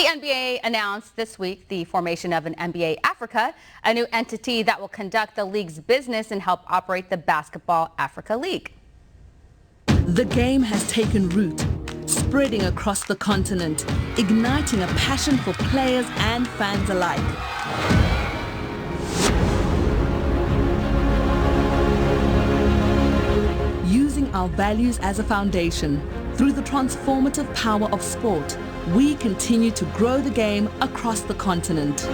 The NBA announced this week the formation of an NBA Africa, a new entity that will conduct the league's business and help operate the Basketball Africa League. The game has taken root, spreading across the continent, igniting a passion for players and fans alike. Using our values as a foundation, through the transformative power of sport, we continue to grow the game across the continent.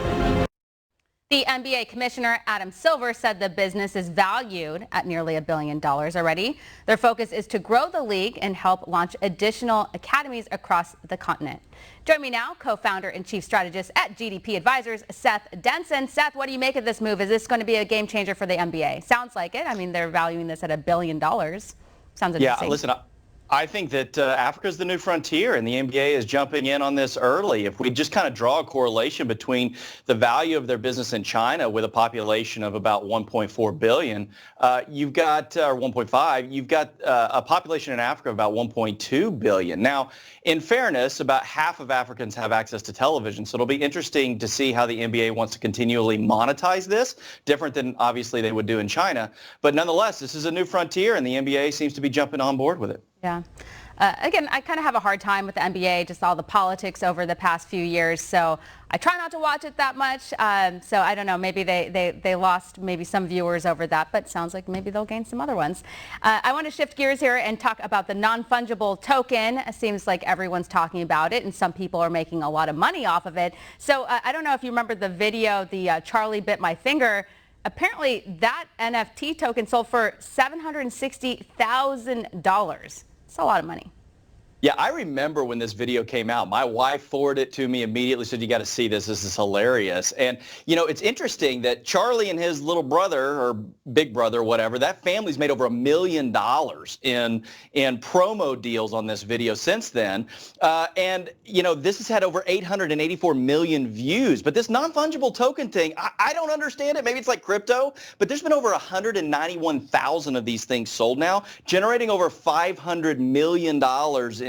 The NBA Commissioner Adam Silver said the business is valued at nearly $1 billion already. Their focus is to grow the league and help launch additional academies across the continent. Join me now, co-founder and chief strategist at GDP Advisors, Seth Denson. Seth, what do you make of this move? Is this going to be a game changer for the NBA? Sounds like it. I mean, they're valuing this at $1 billion. Sounds interesting. Yeah, listen, I think that Africa is the new frontier, and the NBA is jumping in on this early. If we just kind of draw a correlation between the value of their business in China with a population of about 1.4 billion, you've got, or 1.5, you've got a population in Africa of about 1.2 billion. Now, in fairness, about half of Africans have access to television, so it'll be interesting to see how the NBA wants to continually monetize this, different than obviously they would do in China. But nonetheless, this is a new frontier, and the NBA seems to be jumping on board with it. Yeah. Again, I kind of have a hard time with the NBA, just all the politics over the past few years. So I try not to watch it that much. So I don't know, maybe they lost maybe some viewers over that, but sounds like maybe they'll gain some other ones. I want to shift gears here and talk about the non-fungible token. It seems like everyone's talking about it and some people are making a lot of money off of it. So I don't know if you remember the video, the Charlie Bit My Finger. Apparently that NFT token sold for $760,000. It's a lot of money. Yeah, I remember when this video came out. My wife forwarded it to me immediately, said, you got to see this. This is hilarious. And, you know, it's interesting that Charlie and his little brother or big brother, whatever, that family's made over $1 million in promo deals on this video since then. And, you know, this has had over 884 million views. But this non-fungible token thing, I don't understand it. Maybe it's like crypto, but there's been over 191,000 of these things sold now, generating over $500 million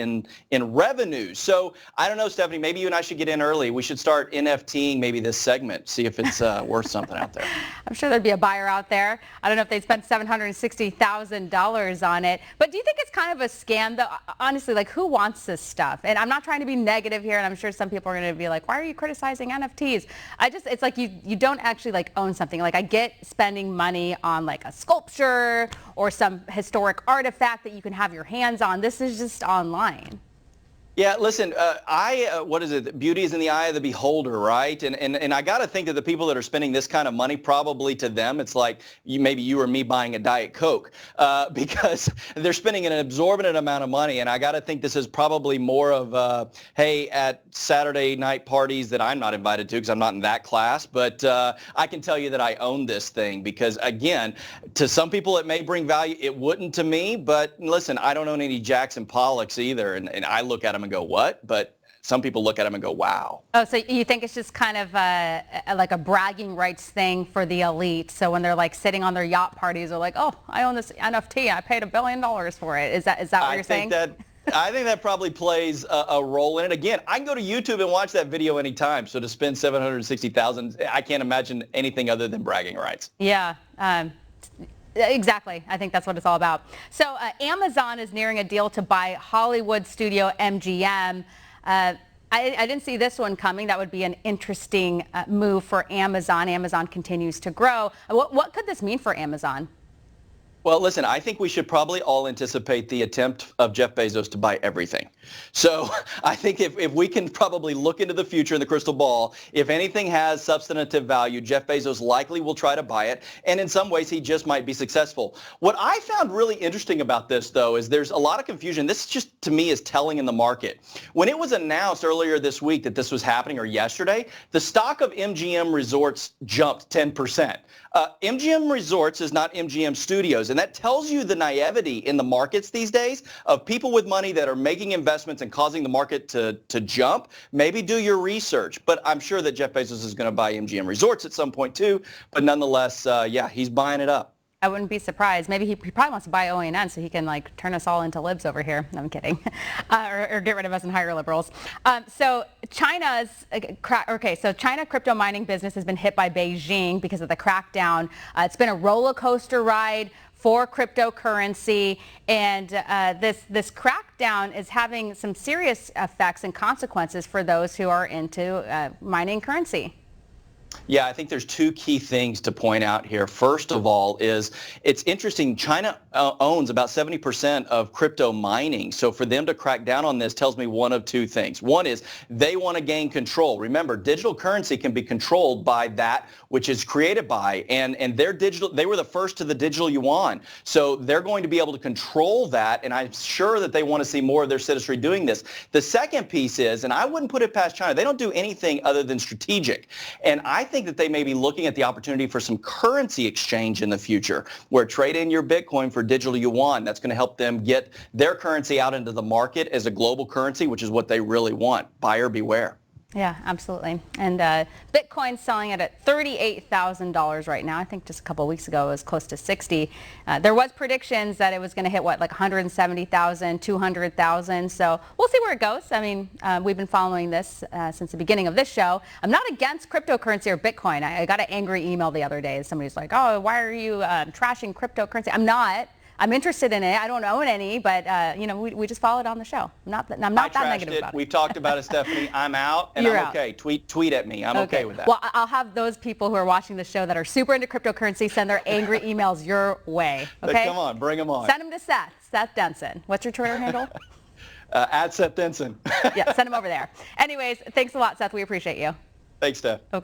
in revenue. So I don't know, Stephanie, maybe you and I should get in early. We should start NFTing maybe this segment, see if it's worth something out there. I'm sure there'd be a buyer out there. I don't know if they'd spend $760,000 on it. But do you think it's kind of a scam, though? Honestly, like, who wants this stuff? And I'm not trying to be negative here, and I'm sure some people are going to be like, why are you criticizing NFTs? It's like you don't actually like own something. Like, I get spending money on like a sculpture or some historic artifact that you can have your hands on. This is just online. Yeah, listen, what is it? Beauty is in the eye of the beholder, right? And I got to think that the people that are spending this kind of money, probably to them, it's like maybe you or me buying a Diet Coke because they're spending an exorbitant amount of money. And I got to think this is probably more of, hey, at Saturday night parties that I'm not invited to because I'm not in that class. But I can tell you that I own this thing because, again, to some people it may bring value. It wouldn't to me. But listen, I don't own any Jackson Pollocks either. And I look at them and go, what? But some people look at them and go, wow. Oh, so you think it's just kind of like a bragging rights thing for the elite? So when they're like sitting on their yacht parties, they're like, oh, I own this NFT. I paid $1 billion for it. Is that what you're saying? I think that probably plays a role in it. Again, I can go to YouTube and watch that video anytime. So to spend $760,000, I can't imagine anything other than bragging rights. Yeah. Exactly. I think that's what it's all about. So Amazon is nearing a deal to buy Hollywood studio MGM. I didn't see this one coming. That would be an interesting move for Amazon. Amazon continues to grow. What could this mean for Amazon? Well, listen, I think we should probably all anticipate the attempt of Jeff Bezos to buy everything. So I think if we can probably look into the future in the crystal ball, if anything has substantive value, Jeff Bezos likely will try to buy it. And in some ways, he just might be successful. What I found really interesting about this, though, is there's a lot of confusion. This just, to me, is telling in the market. When it was announced earlier this week that this was happening, or yesterday, the stock of MGM Resorts jumped 10%. MGM Resorts is not MGM Studios. And that tells you the naivety in the markets these days of people with money that are making investments and causing the market to jump. Maybe do your research. But I'm sure that Jeff Bezos is going to buy MGM Resorts at some point too. But nonetheless, yeah, he's buying it up. I wouldn't be surprised. Maybe he probably wants to buy OAN so he can like turn us all into libs over here. No, I'm kidding. Or get rid of us and hire liberals. So China's so China crypto mining business has been hit by Beijing because of the crackdown. It's been a roller coaster ride for cryptocurrency, and this crackdown is having some serious effects and consequences for those who are into mining currency. Yeah, I think there's two key things to point out here. First of all is it's interesting. China owns about 70% of crypto mining. So for them to crack down on this tells me one of two things. One is they want to gain control. Remember, digital currency can be controlled by that which is created by, and their digital, they were the first to the digital yuan. So they're going to be able to control that, and I'm sure that they want to see more of their citizenry doing this. The second piece is, and I wouldn't put it past China, they don't do anything other than strategic. And I think that they may be looking at the opportunity for some currency exchange in the future, where trade in your Bitcoin for digital yuan. That's going to help them get their currency out into the market as a global currency, which is what they really want. Buyer beware. Yeah, absolutely. And Bitcoin's selling at $38,000 right now. I think just a couple of weeks ago it was close to 60. There was predictions that it was going to hit, like 170,000, 200,000. So we'll see where it goes. I mean, we've been following this since the beginning of this show. I'm not against cryptocurrency or Bitcoin. I got an angry email the other day. Somebody's like, oh, why are you trashing cryptocurrency? I'm not. I'm interested in it. I don't own any, but we just follow it on the show. I'm not that negative about it. We've talked about it, Stephanie. I'm out, and I'm okay. Tweet at me. I'm okay with that. Well, I'll have those people who are watching the show that are super into cryptocurrency send their angry emails your way. Okay? Come on, bring them on. Send them to Seth Denson. What's your Twitter handle? At Seth Denson. Yeah, send them over there. Anyways, thanks a lot, Seth. We appreciate you. Thanks, Steph. Of course.